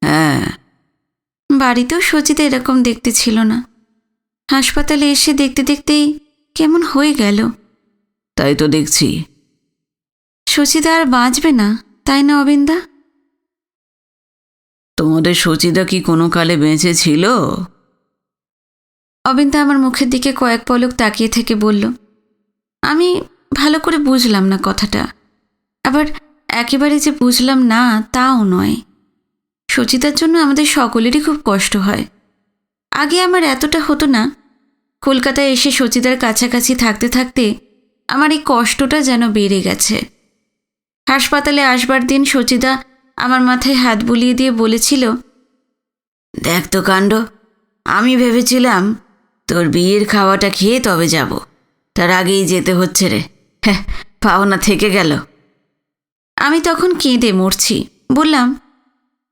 হ্যাঁ।
বাড়িতেও সচিদা এরকম দেখতে ছিল না। হাসপাতালে এসে দেখতে দেখতেই কেমন হয়ে গেল।
তাই তো দেখছি।
সচিদা আর বাঁচবে না, তাই না অবিন্দা?
তোমাদের সচিদা কি কোনো কালে বেঁচে ছিল?
অবিন্দা আমার মুখের দিকে কয়েক পলক তাকিয়ে থেকে বলল। আমি ভালো করে বুঝলাম না কথাটা, আবার একেবারে যে বুঝলাম না তাও নয়। সচিতার জন্য আমাদের সকলেরই খুব কষ্ট হয়। আগে আমার এতটা হতো না। কলকাতায় এসে সচিতার কাছাকাছি থাকতে থাকতে আমার এই কষ্টটা যেন বেড়ে গেছে। হাসপাতালে আসবার দিন সচিতা আমার মাথায় হাত বুলিয়ে দিয়ে বলেছিল,
দেখ তো কাণ্ড, আমি ভেবেছিলাম তোর বিয়ের খাওয়াটা খেয়ে তবে যাব, তার আগেই যেতে হচ্ছে রে। হ্যাঁ, পাওনা থেকে গেল।
আমি তখন কেঁদে মরছি। বললাম,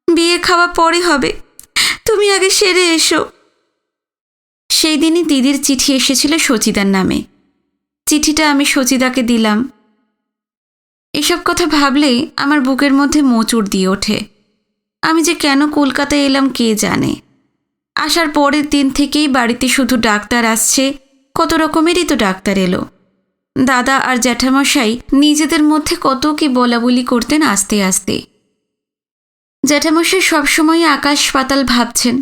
বিয়ে খাওয়া পরে হবে, তুমি আগে সেরে এসো। সেই দিনই দিদির চিঠি এসেছিল সচিদার নামে। চিঠিটা আমি সচিদাকে দিলাম। এসব কথা ভাবলেই আমার বুকের মধ্যে মোচড় দিয়ে ওঠে। আমি যে কেন কলকাতায় এলাম কে জানে। আসার পরের দিন থেকেই বাড়িতে শুধু ডাক্তার আসছে, কত রকমেরই তো ডাক্তার এলো। দাদা আর জ্যাঠামশাই নিজেদের মধ্যে কত কি বলাবলি করতেন আস্তে আস্তে। জ্যাঠামশাই সবসময় আকাশ পাতাল ভাবছেন।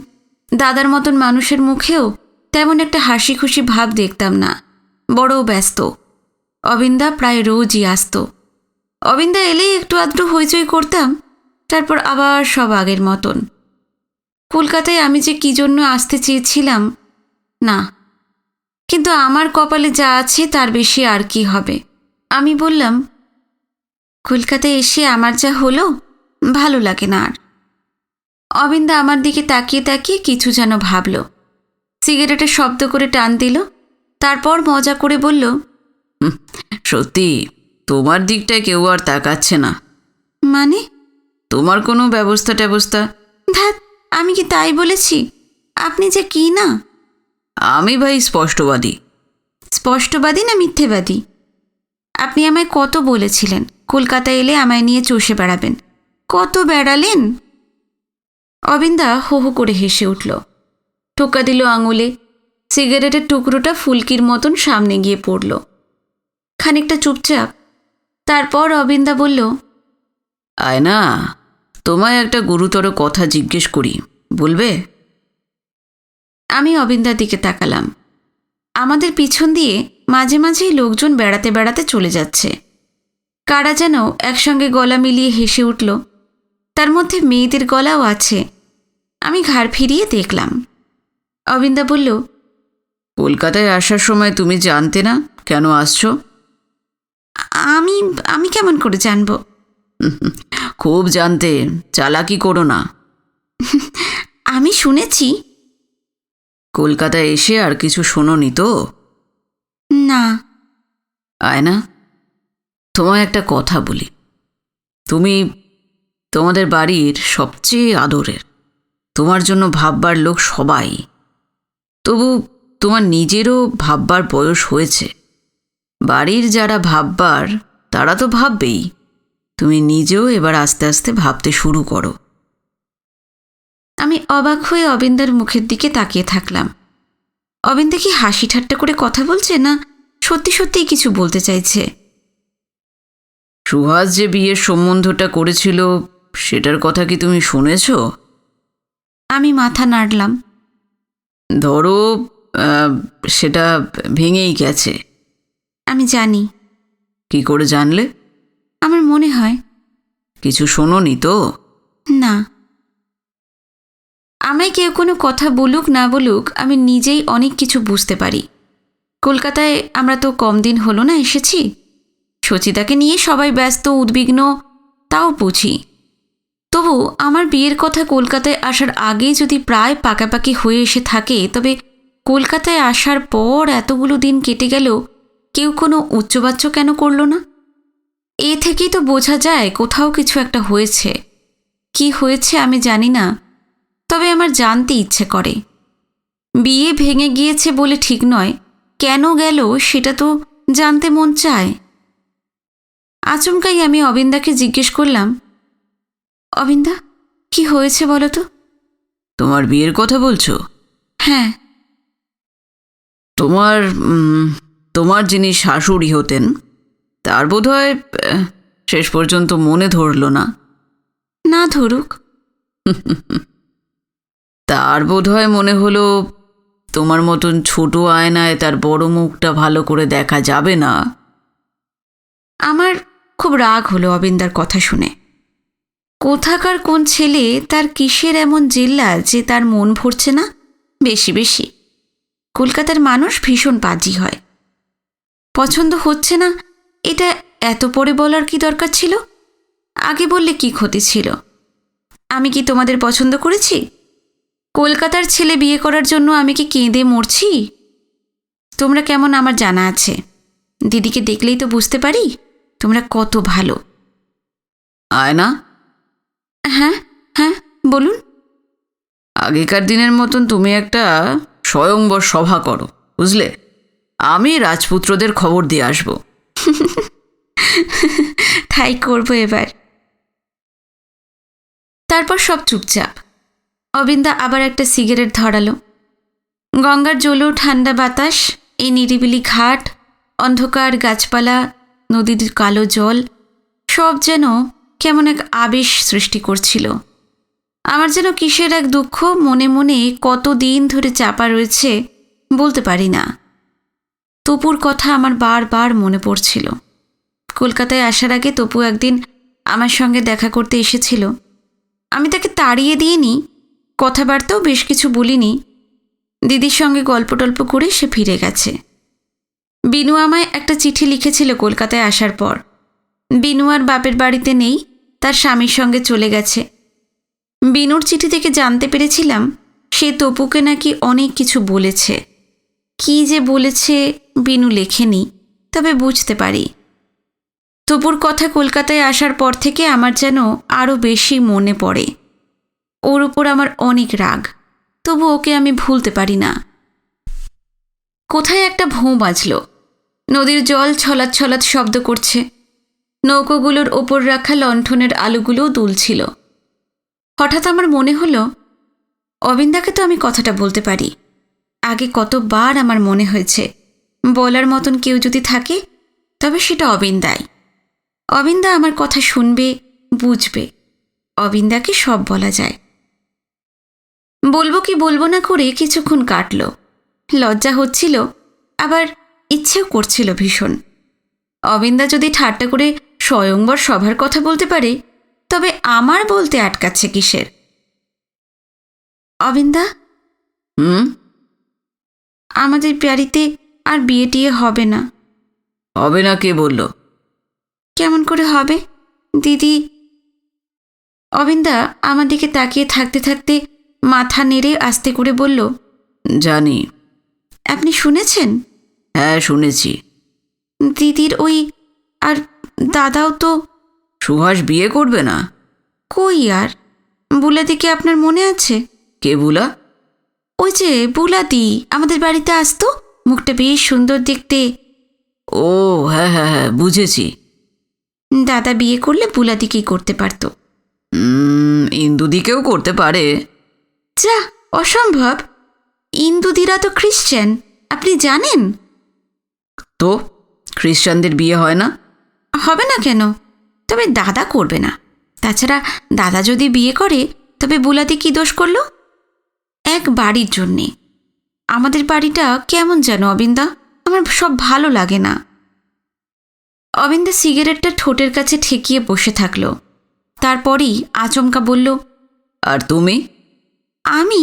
দাদার মতন মানুষের মুখেও তেমন একটা হাসি খুশি ভাব দেখতাম না, বড় ব্যস্ত। অবিন্দা প্রায় রোজই আসত। অবিন্দা এলেই একটু আধটু হইচই করতাম, তারপর আবার সব আগের মতন। কলকাতায় আমি যে কী জন্য আসতে চেয়েছিলাম না, কিন্তু আমার কপালে যা আছে তার বেশি আর কি হবে। আমি বললাম, কলকাতায় এসে আমার যা হলো ভালো লাগে না আর। অবিন্দা আমার দিকে তাকিয়ে তাকিয়ে কিছু যেন ভাবল। সিগারেটের শব্দ করে টান দিল, তারপর মজা করে বলল,
সত্যি তোমার দিকটায় কেউ আর তাকাচ্ছে না।
মানে?
তোমার কোনো ব্যবস্থা ট্যাবস্থা?
ধ্যাৎ, আমি কি তাই বলেছি? আপনি যে কি না।
আমি ভাই স্পষ্টবাদী।
স্পষ্টবাদী না মিথ্যেবাদী? আপনি আমায় কত বলেছিলেন কলকাতায় এলে আমায় নিয়ে চষে বেড়াবেন, কত বেড়ালেন। অবিন্দা হো হো করে হেসে উঠল, টোকা দিল আঙুলে। সিগারেটের টুকরোটা ফুলকির মতন সামনে গিয়ে পড়ল। খানিকটা চুপচাপ, তারপর অবিন্দা বলল,
আয়না, তোমায় একটা গুরুতর কথা জিজ্ঞেস করি, বলবে?
আমি অবিন্দার দিকে তাকালাম। আমাদের পিছন দিয়ে মাঝে মাঝেই লোকজন বেড়াতে বেড়াতে চলে যাচ্ছে। কারা যেন একসঙ্গে গলা মিলিয়ে হেসে উঠল, তার মধ্যে মেয়েদের গলাও আছে। আমি ঘাড় ফিরিয়ে দেখলাম। অবিন্দা বলল,
কলকাতায় আসার সময় তুমি জানতে না কেন আসছো?
আমি আমি কেমন করে জানব?
খুব জানতে, চালাকি করো না।
আমি শুনেছি।
কলকাতায় এসে আর কিছু শোনোনি তো?
না।
আয়না, তোমায় একটা কথা বলি। তুমি তোমাদের বাড়ির সবচেয়ে আদরের, তোমার জন্য ভাববার লোক সবাই। তবু তোমার নিজেরও ভাববার বয়স হয়েছে। বাড়ির যারা ভাববার তারা তো ভাববেই, তুমি নিজেও এবার আস্তে আস্তে ভাবতে শুরু করো।
আমি অবাক হয়ে অবিন্দার মুখের দিকে তাকিয়ে থাকলাম। অবিন্দা কি হাসি ঠাট্টা করে কথা বলছে, না সত্যি সত্যিই কিছু বলতে চাইছে?
সুহাস যে বিয়ের সম্বন্ধটা করেছিল সেটার কথা কি তুমি শুনেছ?
আমি মাথা নাড়লাম।
ধরো সেটা ভেঙেই গেছে।
আমি জানি।
কি করে জানলে?
আমার মনে হয়।
কিছু শোনোনি তো?
না, আমায় কেউ কোনো কথা বলুক না বলুক আমি নিজেই অনেক কিছু বুঝতে পারি। কলকাতায় আমরা তো কম দিন হলো না এসেছি। সচিতাকে নিয়ে সবাই ব্যস্ত, উদ্বিগ্ন, তাও বুঝি। তবু আমার বিয়ের কথা কলকাতায় আসার আগে যদি প্রায় পাকাপাকি হয়ে এসে থাকে, তবে কলকাতায় আসার পর এতগুলো দিন কেটে গেল, কেউ কোনো উচ্চবাচ্য কেন করল না? এ থেকেই তো বোঝা যায় কোথাও কিছু একটা হয়েছে। কি হয়েছে আমি জানি না, তবে আমার জানতে ইচ্ছে করে। বিয়ে ভেঙে গিয়েছে বলে ঠিক নয়, কেন গেল সেটা তো জানতে মন চায়। আচমকাই আমি অবিন্দাকে জিজ্ঞেস করলাম, অবিন্দা, কি হয়েছে বলো তো?
তোমার বিয়ের কথা বলছো?
হ্যাঁ।
তোমার তোমার যিনি শাশুড়ি হতেন তার বোধহয় শেষ পর্যন্ত মনে ধরল না।
না ধরুক।
তার বোধহয় মনে হলো তোমার মতন ছোট আয়নায় তার বড় মুখটা ভালো করে দেখা যাবে না।
আমার খুব রাগ হলো অবিন্দার কথা শুনে। কোথাকার কোন ছেলে তার কিসের এমন জিল্লা যে তার মন ভরছে না? বেশি বেশি। কলকাতার মানুষ ভীষণ পাজি হয়। পছন্দ হচ্ছে না এটা এত পরে বলার কি দরকার ছিল? আগে বললে কি ক্ষতি ছিল? আমি কি তোমাদের পছন্দ করেছি? কলকাতার ছেলে বিয়ে করার জন্য আমি কি কেঁদে মরছি? তোমরা কেমন আমার জানা আছে। দিদিকে দেখলেই তো বুঝতে পারি তোমরা কত ভালো।
আয়না,
হ্যাঁ হ্যাঁ বলুন।
আগেকার দিনের মতন তুমি একটা স্বয়ংবর সভা করো, বুঝলে? আমি রাজপুত্রদের খবর দিয়ে আসব।
তাই করবো এবার। তারপর সব চুপচাপ। অবিন্দা আবার একটা সিগারেট ধরালো। গঙ্গার জলও ঠান্ডা বাতাস, এই নিরিবিলি ঘাট, অন্ধকার গাছপালা, নদীর কালো জল, সব যেন কেমন এক আবেশ সৃষ্টি করছিল। আমার যেন কিসের এক দুঃখ মনে মনে কতদিন ধরে চাপা রয়েছে বলতে পারি না। তপুর কথা আমার বারবার মনে পড়ছিল। কলকাতায় আসার আগে তপু একদিন আমার সঙ্গে দেখা করতে এসেছিল। আমি তাকে তাড়িয়ে দিইনি, কথাবার্তাও বেশ কিছু বলিনি। দিদির সঙ্গে গল্প টল্প করে সে ফিরে গেছে। বিনু আমায় একটা চিঠি লিখেছিল কলকাতায় আসার পর। বিনু আর বাপের বাড়িতে নেই, তার স্বামীর সঙ্গে চলে গেছে। বিনুর চিঠি থেকে জানতে পেরেছিলাম সে তপুকে নাকি অনেক কিছু বলেছে। কি যে বলেছে বিনু লেখেনি, তবে বুঝতে পারি। তপুর কথা কলকাতায় আসার পর থেকে আমার যেন আরও বেশি মনে পড়ে। ওর উপর আমার অনেক রাগ, তবু ওকে আমি ভুলতে পারি না। কোথায় একটা ভোঁ বাজল। নদীর জল ছলাৎ ছলাৎ শব্দ করছে। নৌকোগুলোর ওপর রাখা লণ্ঠনের আলোগুলোও দুলছিল। হঠাৎ আমার মনে হলো, অবিন্দাকে তো আমি কথাটা বলতে পারি। আগে কতবার আমার মনে হয়েছে বলার মতন কেউ যদি থাকে তবে সেটা অবিন্দাই। অবিন্দা আমার কথা শুনবে, বুঝবে। অবিন্দাকে সব বলা যায়। বলবো কি বলবো না করে কিছুক্ষণ কাটল। লজ্জা হচ্ছিল, আবার ইচ্ছেও করছিল ভীষণ। অবিন্দা যদি ঠাট্টা করে স্বয়ংবর সভার কথা বলতে পারে, তবে আমার বলতে আটকাচ্ছে কিসের? অবিন্দা, আমাদের বাড়িতে আর বিয়ে টিয়ে হবে না।
হবে না কে বলল?
কেমন করে হবে দিদি? অবিন্দা আমার দিকে তাকিয়ে থাকতে থাকতে মাথা নেড়ে আস্তে করে বলল,
জানি।
আপনি শুনেছেন?
হ্যাঁ, শুনেছি।
দিদির ওই আর দাদাও তো।
সুহাস বিয়ে করবে না?
কই আর? বুলাদিকে আপনার মনে আছে?
কে বুলা?
ওই যে বুলাদি আমাদের বাড়িতে আসতো, মুখটা বেশ সুন্দর দেখতে।
ও হ্যাঁ হ্যাঁ হ্যাঁ, বুঝেছি।
দাদা বিয়ে করলে বুলাদিকেই করতে পারত।
ইন্দুদিকেও করতে পারে।
যা অসম্ভব! ইন্দুদিরা তো খ্রিশ্চান, আপনি জানেন?
তো খ্রিস্টানদের বিয়ে হয় না?
হবে না কেন? তবে দাদা করবে না। তাছাড়া দাদা যদি বিয়ে করে তবে বুলাদি কি দোষ করলো? এক বাড়ির জন্যে। আমাদের বাড়িটা কেমন যেন অবিন্দা, আমার সব ভালো লাগে না। অবিন্দা সিগারেটটা ঠোঁটের কাছে ঠেকিয়ে বসে থাকলো। তারপরই আচমকা বলল,
আর তুমি?
আমি?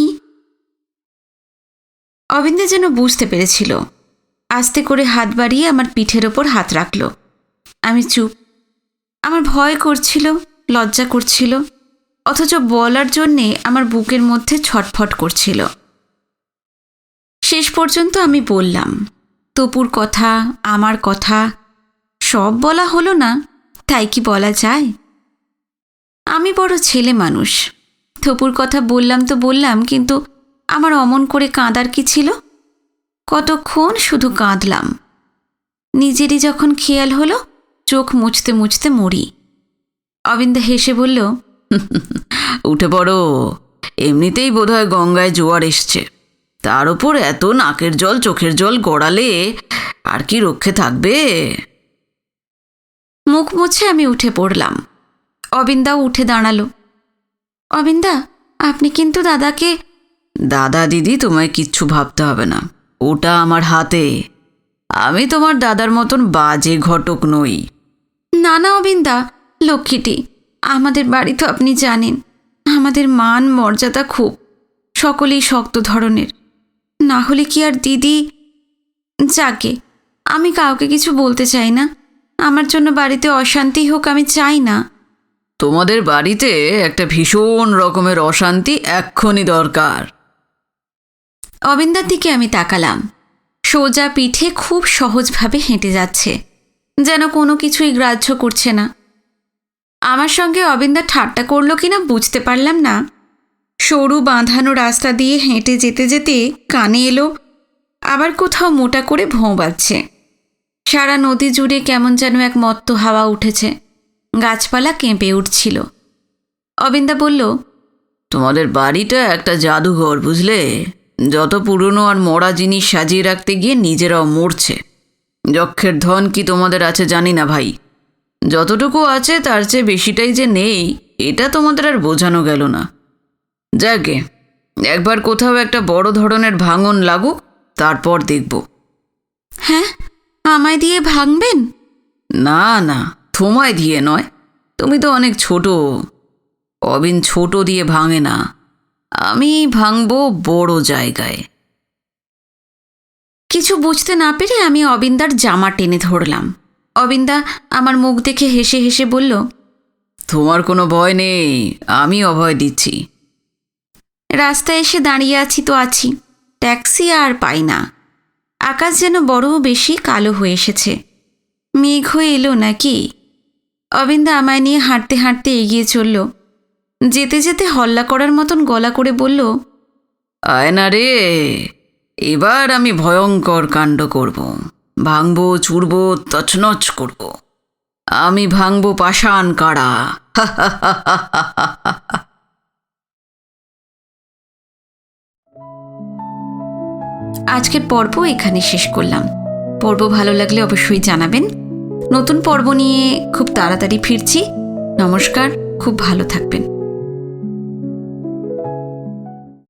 অবিন্দা যেন বুঝতে পেরেছিল। আস্তে করে হাত বাড়িয়ে আমার পিঠের ওপর হাত রাখল। আমি চুপ। আমার ভয় করছিল, লজ্জা করছিল, অথচ বলার জন্যে আমার বুকের মধ্যে ছটফট করছিল। শেষ পর্যন্ত আমি বললাম। তপুর কথা, আমার কথা সব বলা হলো না, তাই কি বলা যায়? আমি বড় ছেলে মানুষ। তপুর কথা বললাম তো বললাম, কিন্তু আমার অমন করে কাঁদার কি ছিল? কতক্ষণ শুধু কাঁদলাম। নিজেরই যখন খেয়াল হলো, চোখ মুছতে মুছতে মরি। অবিন্দা হেসে বলল,
উঠে পড়ো, এমনিতেই বোধহয় গঙ্গায় জোয়ার এসছে, তার উপর এত নাকের জল চোখের জল গড়ালে আর কি রক্ষে থাকবে?
মুখ মুছে আমি উঠে পড়লাম। অবিন্দাও উঠে দাঁড়ালো। অবিন্দা, আপনি কিন্তু দাদাকে...
দাদা দিদি, তোমায় কিচ্ছু ভাবতে হবে না, ওটা আমার হাতে। আমি তোমার দাদার মতন বাজে ঘটক নই।
না না অবিন্দা, লক্ষ্মীটি, আমাদের বাড়ি তো আপনি জানেন, আমাদের মান মর্যাদা খুব, সকলেই শক্ত ধরনের। না হলে কি আর দিদি... যাকে, আমি কাউকে কিছু বলতে চাই না। আমার জন্য বাড়িতে অশান্তি হোক আমি চাই না।
তোমাদের বাড়িতে একটা ভীষণ রকমের অশান্তি এক্ষুনি দরকার।
অবিন্দার দিকে আমি তাকালাম। সোজা পিঠে খুব সহজভাবে হেঁটে যাচ্ছে, যেন কোনো কিছুই গ্রাহ্য করছে না। আমার সঙ্গে অবিন্দা ঠাট্টা করল কিনা বুঝতে পারলাম না। সরু বাঁধানো রাস্তা দিয়ে হেঁটে যেতে যেতে কানে এলো আবার কোথাও মোটা করে ভোঁ বাজছে। সারা নদী জুড়ে কেমন যেন এক মত্ত হাওয়া উঠেছে, গাছপালা কেঁপে উঠছিল। অবিন্দা বলল,
তোমাদের বাড়িটা একটা জাদুঘর, বুঝলে? যত পুরনো আর মরা জিনিস সাজিয়ে রাখতে গিয়ে নিজেরাও মরছে। যক্ষের ধন কি তোমাদের আছে জানি না ভাই, যতটুকু আছে তার চেয়ে বেশিটাই যে নেই, এটা তোমাদের আর বোঝানো গেল না। যাকে, একবার কোথাও একটা বড় ধরনের ভাঙন লাগুক, তারপর দেখব।
হ্যাঁ, আমায় দিয়ে ভাঙবেন?
না না, তোমায় দিয়ে নয়, তুমি তো অনেক ছোট। অবিন ছোট দিয়ে ভাঙে না, আমি ভাঙবো বড় জায়গায়।
কিছু বুঝতে না পেরে আমি অবিন্দার জামা টেনে ধরলাম। অবিন্দা আমার মুখ দেখে হেসে হেসে বলল,
তোমার কোনো ভয় নেই, আমি অভয় দিচ্ছি।
রাস্তায় এসে দাঁড়িয়ে আছি তো আছি, ট্যাক্সি আর পাই না। আকাশ যেন বড় বেশি কালো হয়ে এসেছে। মেঘ হয়ে এলো নাকি? অবিন্দা আমায় নিয়ে হাঁটতে হাঁটতে এগিয়ে চলল। যেতে যেতে হল্লা করার মতন গলা করে বলল,
আয় না রে, এবার আমি ভয়ঙ্কর কাণ্ড করব, ভাঙবো চুরবো তছনছ করব, আমি ভাঙবো পাষাণ কাড়া।
আজকের পর্ব এখানে শেষ করলাম। পর্ব ভালো লাগলে অবশ্যই জানাবেন। নতুন পর্ব নিয়ে খুব তাড়াতাড়ি ফিরছি। নমস্কার, খুব ভালো থাকবেন।